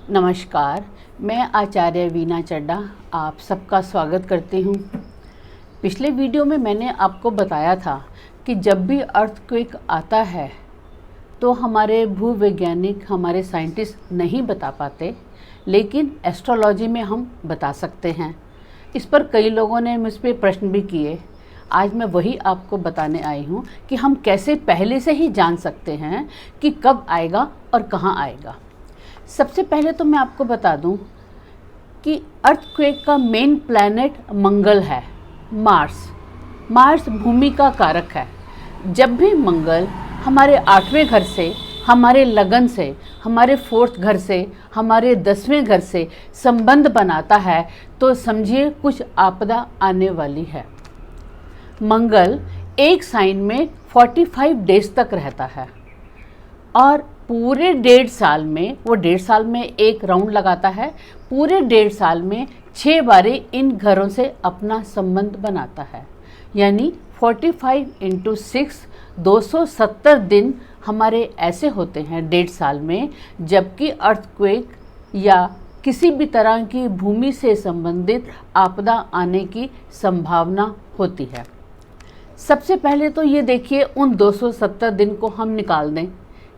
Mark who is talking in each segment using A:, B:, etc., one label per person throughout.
A: नमस्कार, मैं आचार्य वीना चड्ढा आप सबका स्वागत करती हूँ। पिछले वीडियो में मैंने आपको बताया था कि जब भी अर्थक्वेक आता है तो हमारे भूवैज्ञानिक, हमारे साइंटिस्ट नहीं बता पाते, लेकिन एस्ट्रोलॉजी में हम बता सकते हैं। इस पर कई लोगों ने मुझ पर प्रश्न भी किए। आज मैं वही आपको बताने आई हूँ कि हम कैसे पहले से ही जान सकते हैं कि कब आएगा और कहाँ आएगा। सबसे पहले तो मैं आपको बता दूं कि अर्थक्वेक का मेन प्लैनेट मंगल है, मार्स भूमि का कारक है। जब भी मंगल हमारे 8वें घर से, हमारे लगन से, हमारे 4th घर से, हमारे 10वें घर से संबंध बनाता है तो समझिए कुछ आपदा आने वाली है। मंगल एक साइन में 45 डेज तक रहता है और पूरे 1.5 साल में, वो 1.5 साल में एक राउंड लगाता है, पूरे 1.5 साल में 6 बारी इन घरों से अपना संबंध बनाता है। यानी 45 × 6 270 दिन हमारे ऐसे होते हैं 1.5 साल में, जबकि अर्थक्वेक या किसी भी तरह की भूमि से संबंधित आपदा आने की संभावना होती है। सबसे पहले तो ये देखिए, उन 270 दिन को हम निकाल दें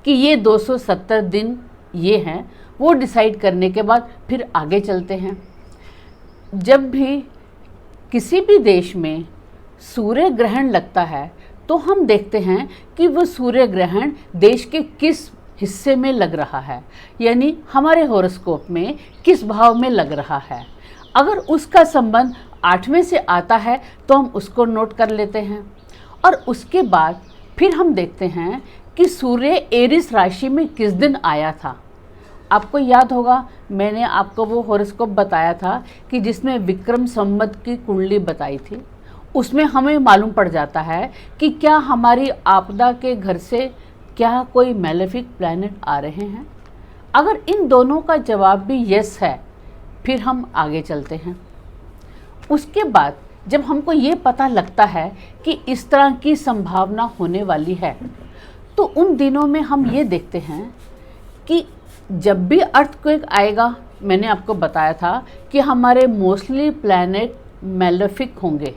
A: कि ये 270 दिन ये हैं। वो डिसाइड करने के बाद फिर आगे चलते हैं। जब भी किसी भी देश में सूर्य ग्रहण लगता है तो हम देखते हैं कि वो सूर्य ग्रहण देश के किस हिस्से में लग रहा है, यानी हमारे हॉरोस्कोप में किस भाव में लग रहा है। अगर उसका संबंध 8वें से आता है तो हम उसको नोट कर लेते हैं और उसके बाद फिर हम देखते हैं कि सूर्य एरिस राशि में किस दिन आया था। आपको याद होगा, मैंने आपको वो हॉरोस्कोप बताया था कि जिसमें विक्रम संवत की कुंडली बताई थी। उसमें हमें मालूम पड़ जाता है कि क्या हमारी आपदा के घर से क्या कोई मैलेफिक प्लैनेट आ रहे हैं। अगर इन दोनों का जवाब भी यस है, फिर हम आगे चलते हैं। उसके बाद जब हमको ये पता लगता है कि इस तरह की संभावना होने वाली है, तो उन दिनों में हम ये देखते हैं कि जब भी अर्थक्वेक आएगा, मैंने आपको बताया था कि हमारे मोस्टली प्लैनेट मैलेफिक होंगे।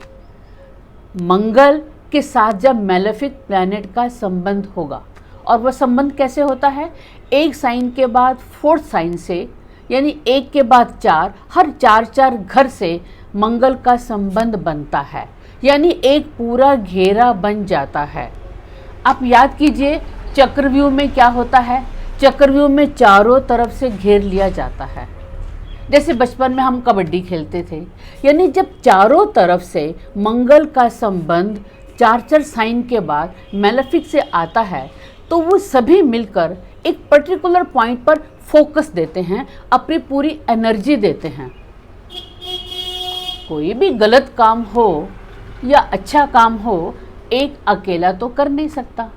A: मंगल के साथ जब मैलेफिक प्लैनेट का संबंध होगा, और वह संबंध कैसे होता है, एक साइन के बाद 4th साइन से, यानी एक के बाद 4, हर 4 घर से मंगल का संबंध बनता है, यानी एक पूरा घेरा बन जाता है। आप याद कीजिए, चक्रव्यूह में क्या होता है, चक्रव्यूह में चारों तरफ से घेर लिया जाता है। जैसे बचपन में हम कबड्डी खेलते थे, यानी जब चारों तरफ से मंगल का संबंध 4 साइन के बाद मैलेफिक से आता है तो वो सभी मिलकर एक पर्टिकुलर पॉइंट पर फोकस देते हैं, अपनी पूरी एनर्जी देते हैं। कोई भी गलत काम हो या अच्छा काम हो, एक अकेला तो कर नहीं सकता,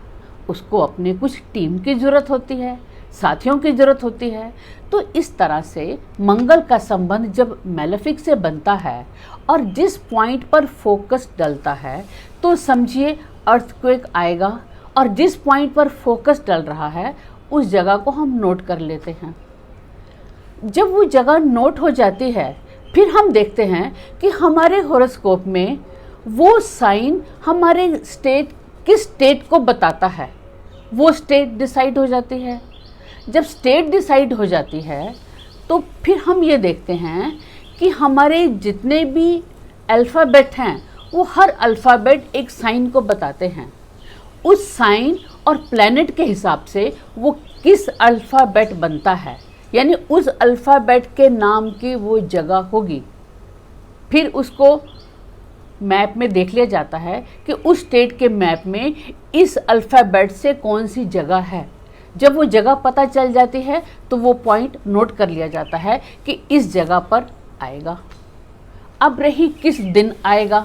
A: उसको अपने कुछ टीम की ज़रूरत होती है, साथियों की ज़रूरत होती है। तो इस तरह से मंगल का संबंध जब मैलेफिक से बनता है और जिस पॉइंट पर फोकस डलता है, तो समझिए अर्थक्वेक आएगा। और जिस पॉइंट पर फोकस डल रहा है उस जगह को हम नोट कर लेते हैं। जब वो जगह नोट हो जाती है, फिर हम देखते हैं कि हमारे हॉरोस्कोप में वो साइन हमारे स्टेट, किस स्टेट को बताता है, वो स्टेट डिसाइड हो जाती है। जब स्टेट डिसाइड हो जाती है तो फिर हम ये देखते हैं कि हमारे जितने भी अल्फ़ाबेट हैं, वो हर अल्फ़ाबेट एक साइन को बताते हैं। उस साइन और प्लैनेट के हिसाब से वो किस अल्फ़ाबेट बनता है, यानी उस अल्फ़ाबेट के नाम की वो जगह होगी। फिर उसको मैप में देख लिया जाता है कि उस स्टेट के मैप में इस अल्फ़ाबेट से कौन सी जगह है। जब वो जगह पता चल जाती है तो वो पॉइंट नोट कर लिया जाता है कि इस जगह पर आएगा। अब रही किस दिन आएगा,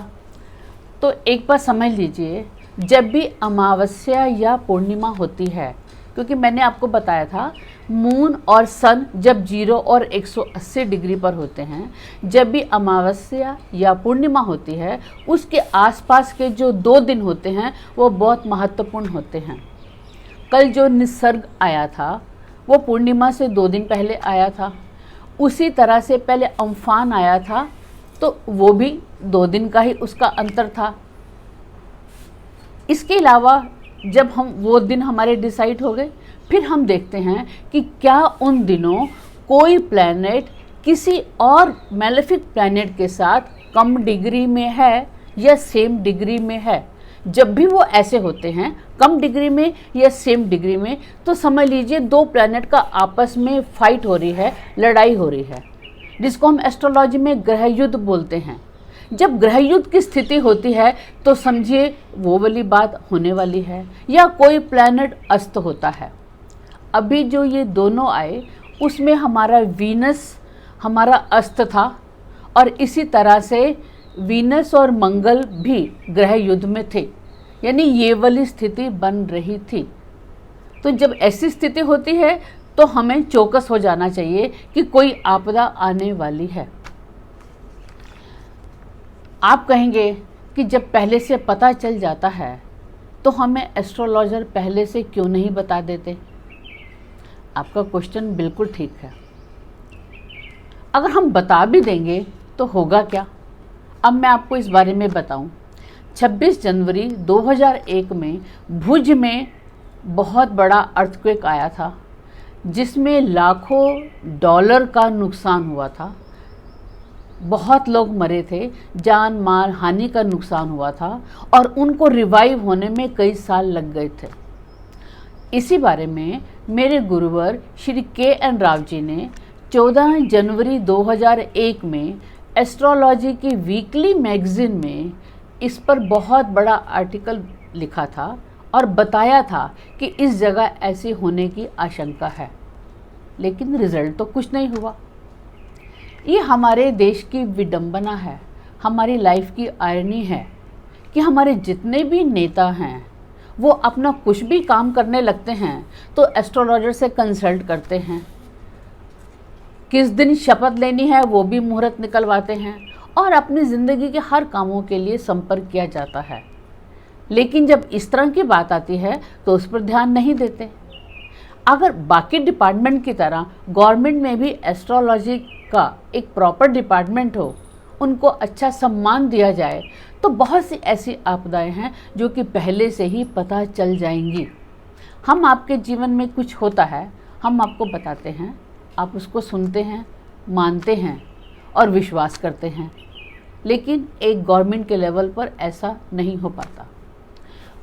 A: तो एक बार समझ लीजिए, जब भी अमावस्या या पूर्णिमा होती है, क्योंकि मैंने आपको बताया था मून और सन जब 0 और 180 डिग्री पर होते हैं, जब भी अमावस्या या पूर्णिमा होती है, उसके आसपास के जो 2 दिन होते हैं वो बहुत महत्वपूर्ण होते हैं। कल जो निसर्ग आया था वो पूर्णिमा से 2 दिन पहले आया था। उसी तरह से पहले अम्फान आया था, तो वो भी 2 दिन का ही उसका अंतर था। इसके अलावा जब हम वो दिन हमारे डिसाइड हो गए, फिर हम देखते हैं कि क्या उन दिनों कोई प्लैनेट किसी और मैलेफिक प्लैनेट के साथ कम डिग्री में है या सेम डिग्री में है। जब भी वो ऐसे होते हैं, कम डिग्री में या सेम डिग्री में, तो समझ लीजिए 2 प्लैनेट का आपस में फाइट हो रही है, लड़ाई हो रही है, जिसको हम एस्ट्रोलॉजी में ग्रह युद्ध बोलते हैं। जब ग्रह युद्ध की स्थिति होती है तो समझिए वो वाली बात होने वाली है, या कोई प्लैनेट अस्त होता है। अभी जो ये दोनों आए उसमें हमारा वीनस हमारा अस्त था, और इसी तरह से वीनस और मंगल भी ग्रह युद्ध में थे, यानी ये वाली स्थिति बन रही थी। तो जब ऐसी स्थिति होती है तो हमें चौकस हो जाना चाहिए कि कोई आपदा आने वाली है। आप कहेंगे कि जब पहले से पता चल जाता है तो हमें एस्ट्रोलॉजर पहले से क्यों नहीं बता देते? आपका क्वेश्चन बिल्कुल ठीक है। अगर हम बता भी देंगे तो होगा क्या? अब मैं आपको इस बारे में बताऊं। 26 जनवरी 2001 में भुज में बहुत बड़ा अर्थक्वेक आया था, जिसमें लाखों डॉलर का नुकसान हुआ था। बहुत लोग मरे थे, जान माल हानि का नुकसान हुआ था, और उनको रिवाइव होने में कई साल लग गए थे। इसी बारे में मेरे गुरुवर श्री के.एन. राव जी ने 14 जनवरी 2001 में एस्ट्रोलॉजी की वीकली मैगजीन में इस पर बहुत बड़ा आर्टिकल लिखा था और बताया था कि इस जगह ऐसे होने की आशंका है, लेकिन रिजल्ट तो कुछ नहीं हुआ। ये हमारे देश की विडंबना है, हमारी लाइफ की आयरनी है कि हमारे जितने भी नेता हैं वो अपना कुछ भी काम करने लगते हैं तो एस्ट्रोलॉजर से कंसल्ट करते हैं। किस दिन शपथ लेनी है वो भी मुहूर्त निकलवाते हैं, और अपनी ज़िंदगी के हर कामों के लिए संपर्क किया जाता है। लेकिन जब इस तरह की बात आती है तो उस पर ध्यान नहीं देते। अगर बाकी डिपार्टमेंट की तरह गवर्नमेंट में भी एस्ट्रोलॉजी का एक प्रॉपर डिपार्टमेंट हो, उनको अच्छा सम्मान दिया जाए, तो बहुत सी ऐसी आपदाएं हैं जो कि पहले से ही पता चल जाएंगी। हम आपके जीवन में कुछ होता है, हम आपको बताते हैं, आप उसको सुनते हैं, मानते हैं और विश्वास करते हैं, लेकिन एक गवर्नमेंट के लेवल पर ऐसा नहीं हो पाता।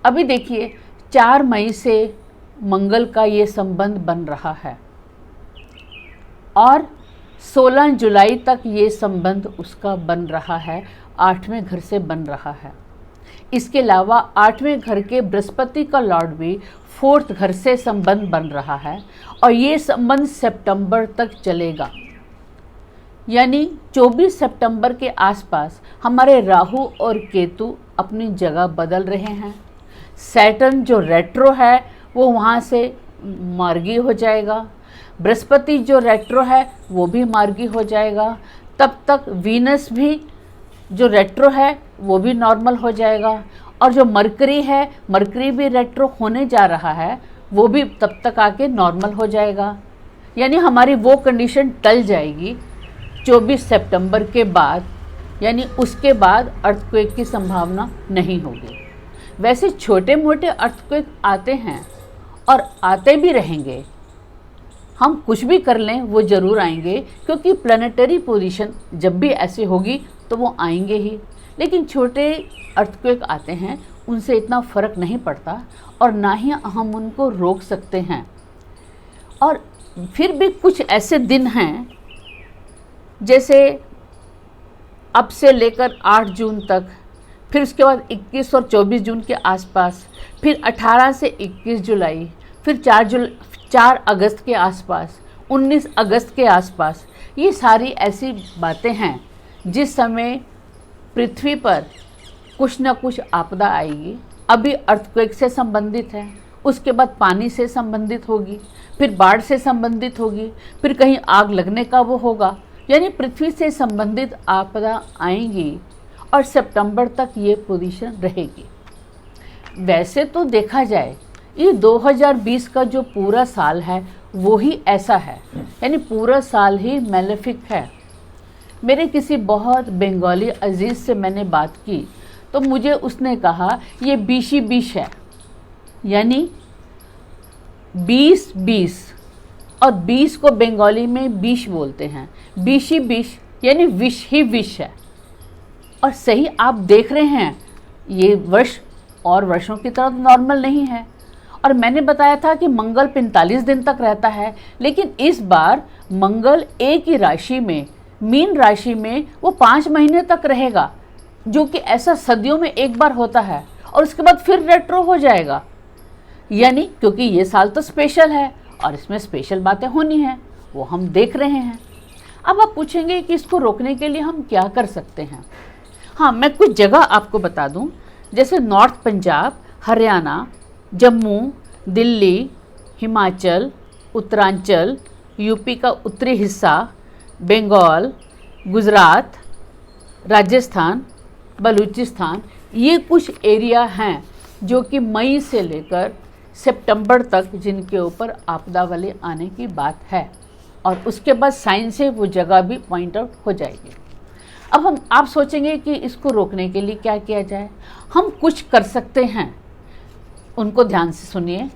A: अभी देखिए 4 मई से मंगल का ये संबंध बन रहा है और 16 जुलाई तक ये संबंध उसका बन रहा है, 8वें घर से बन रहा है। इसके अलावा 8वें घर के बृहस्पति का लॉर्ड भी 4th घर से संबंध बन रहा है, और ये संबंध सितंबर तक चलेगा। यानी 24 सितंबर के आसपास हमारे राहु और केतु अपनी जगह बदल रहे हैं। सैटर्न जो रेट्रो है वो वहाँ से मार्गी हो जाएगा, बृहस्पति जो रेट्रो है वो भी मार्गी हो जाएगा। तब तक वीनस भी जो रेट्रो है वो भी नॉर्मल हो जाएगा, और जो मरकरी है, मरकरी भी रेट्रो होने जा रहा है, वो भी तब तक आके नॉर्मल हो जाएगा। यानी हमारी वो कंडीशन टल जाएगी 24 सितंबर के बाद, यानी उसके बाद अर्थक्वेक की संभावना नहीं होगी। वैसे छोटे मोटे अर्थक्वेक आते हैं और आते भी रहेंगे, हम कुछ भी कर लें वो ज़रूर आएंगे, क्योंकि प्लैनेटरी पोजीशन जब भी ऐसे होगी तो वो आएंगे ही। लेकिन छोटे अर्थक्वेक आते हैं, उनसे इतना फ़र्क नहीं पड़ता और ना ही हम उनको रोक सकते हैं। और फिर भी कुछ ऐसे दिन हैं, जैसे अब से लेकर 8 जून तक, फिर उसके बाद 21 और 24 जून के आसपास, फिर 18 से 21 जुलाई, फिर 4 अगस्त के आसपास, 19 अगस्त के आसपास। ये सारी ऐसी बातें हैं जिस समय पृथ्वी पर कुछ न कुछ आपदा आएगी। अभी अर्थक्वेक से संबंधित है, उसके बाद पानी से संबंधित होगी, फिर बाढ़ से संबंधित होगी, फिर कहीं आग लगने का वो होगा। यानी पृथ्वी से संबंधित आपदा आएंगी और सितंबर तक ये पोजीशन रहेगी। वैसे तो देखा जाए ये 2020 का जो पूरा साल है वो ही ऐसा है, यानी पूरा साल ही मैलेफिक है। मेरे किसी बहुत बंगाली अजीज़ से मैंने बात की तो मुझे उसने कहा ये 20 है, यानी 20 और 20 को बंगाली में 20 बोलते हैं। 20 यानी विश ही विश है। और सही आप देख रहे हैं, ये वर्ष और वर्षों की तरह नॉर्मल नहीं है। और मैंने बताया था कि मंगल 45 दिन तक रहता है, लेकिन इस बार मंगल एक ही राशि में, मीन राशि में, वो 5 महीने तक रहेगा, जो कि ऐसा सदियों में एक बार होता है। और उसके बाद फिर रेट्रो हो जाएगा, यानी क्योंकि ये साल तो स्पेशल है और इसमें स्पेशल बातें होनी हैं, वो हम देख रहे हैं। अब आप पूछेंगे कि इसको रोकने के लिए हम क्या कर सकते हैं। हाँ, मैं कुछ जगह आपको बता दूं, जैसे नॉर्थ पंजाब, हरियाणा, जम्मू, दिल्ली, हिमाचल, उत्तरांचल, यूपी का उत्तरी हिस्सा, बंगाल, गुजरात, राजस्थान, बलूचिस्तान, ये कुछ एरिया हैं जो कि मई से लेकर सितंबर तक जिनके ऊपर आपदा वाले आने की बात है। और उसके बाद साइंस से वो जगह भी पॉइंट आउट हो जाएगी। अब आप सोचेंगे कि इसको रोकने के लिए क्या किया जाए। हम कुछ कर सकते हैं, उनको ध्यान से सुनिए।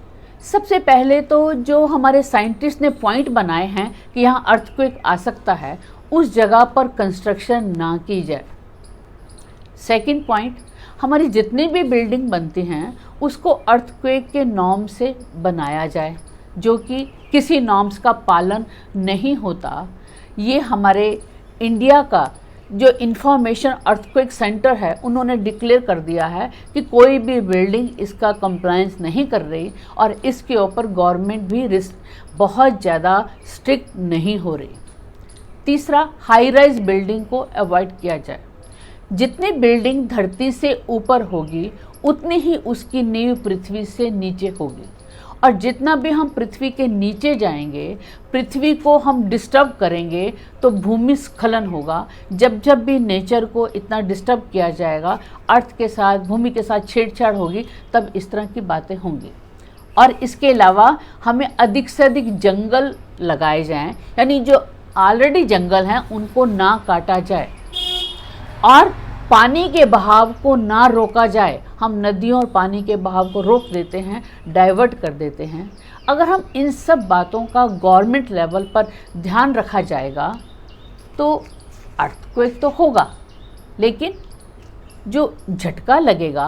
A: सबसे पहले तो जो हमारे साइंटिस्ट ने पॉइंट बनाए हैं कि यहाँ अर्थक्वेक आ सकता है, उस जगह पर कंस्ट्रक्शन ना की जाए। सेकंड पॉइंट, हमारी जितनी भी बिल्डिंग बनती हैं उसको अर्थक्वेक के नॉर्म से बनाया जाए, जो कि किसी नॉर्म्स का पालन नहीं होता। ये हमारे इंडिया का जो इंफॉर्मेशन अर्थक्वेक सेंटर है, उन्होंने डिक्लेयर कर दिया है कि कोई भी बिल्डिंग इसका कंप्लायंस नहीं कर रही और इसके ऊपर गवर्नमेंट भी रिस्क बहुत ज़्यादा स्ट्रिक्ट नहीं हो रही। तीसरा, हाई राइज बिल्डिंग को अवॉइड किया जाए। जितनी बिल्डिंग धरती से ऊपर होगी उतनी ही उसकी नींव पृथ्वी से नीचे होगी, और जितना भी हम पृथ्वी के नीचे जाएंगे, पृथ्वी को हम डिस्टर्ब करेंगे तो भूमिस्खलन होगा। जब जब भी नेचर को इतना डिस्टर्ब किया जाएगा, अर्थ के साथ, भूमि के साथ छेड़छाड़ होगी, तब इस तरह की बातें होंगी। और इसके अलावा हमें अधिक से अधिक जंगल लगाए जाएं, यानी जो ऑलरेडी जंगल हैं उनको ना काटा जाए, और पानी के बहाव को ना रोका जाए। हम नदियों और पानी के बहाव को रोक देते हैं, डाइवर्ट कर देते हैं। अगर हम इन सब बातों का गवर्नमेंट लेवल पर ध्यान रखा जाएगा तो अर्थक्वेक तो होगा, लेकिन जो झटका लगेगा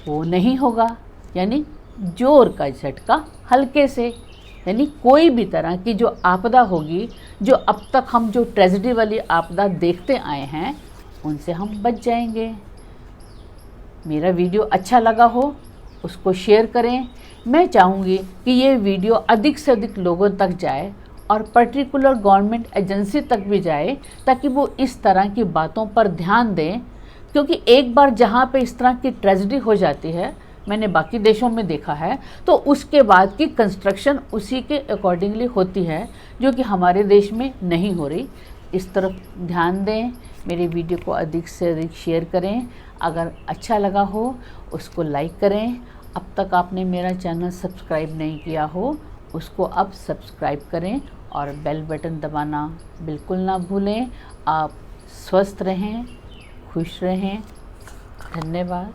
A: वो नहीं होगा, यानी जोर का झटका हल्के से। यानी कोई भी तरह की जो आपदा होगी, जो अब तक हम जो ट्रेजेडी वाली आपदा देखते आए हैं, उनसे हम बच जाएंगे। मेरा वीडियो अच्छा लगा हो उसको शेयर करें। मैं चाहूँगी कि ये वीडियो अधिक से अधिक लोगों तक जाए और पर्टिकुलर गवर्नमेंट एजेंसी तक भी जाए, ताकि वो इस तरह की बातों पर ध्यान दें। क्योंकि एक बार जहाँ पे इस तरह की ट्रेजेडी हो जाती है, मैंने बाकी देशों में देखा है, तो उसके बाद की कंस्ट्रक्शन उसी के अकॉर्डिंगली होती है, जो कि हमारे देश में नहीं हो रही। इस तरफ ध्यान दें। मेरे वीडियो को अधिक से अधिक शेयर करें। अगर अच्छा लगा हो उसको लाइक करें। अब तक आपने मेरा चैनल सब्सक्राइब नहीं किया हो, उसको अब सब्सक्राइब करें और बेल बटन दबाना बिल्कुल ना भूलें। आप स्वस्थ रहें, खुश रहें। धन्यवाद।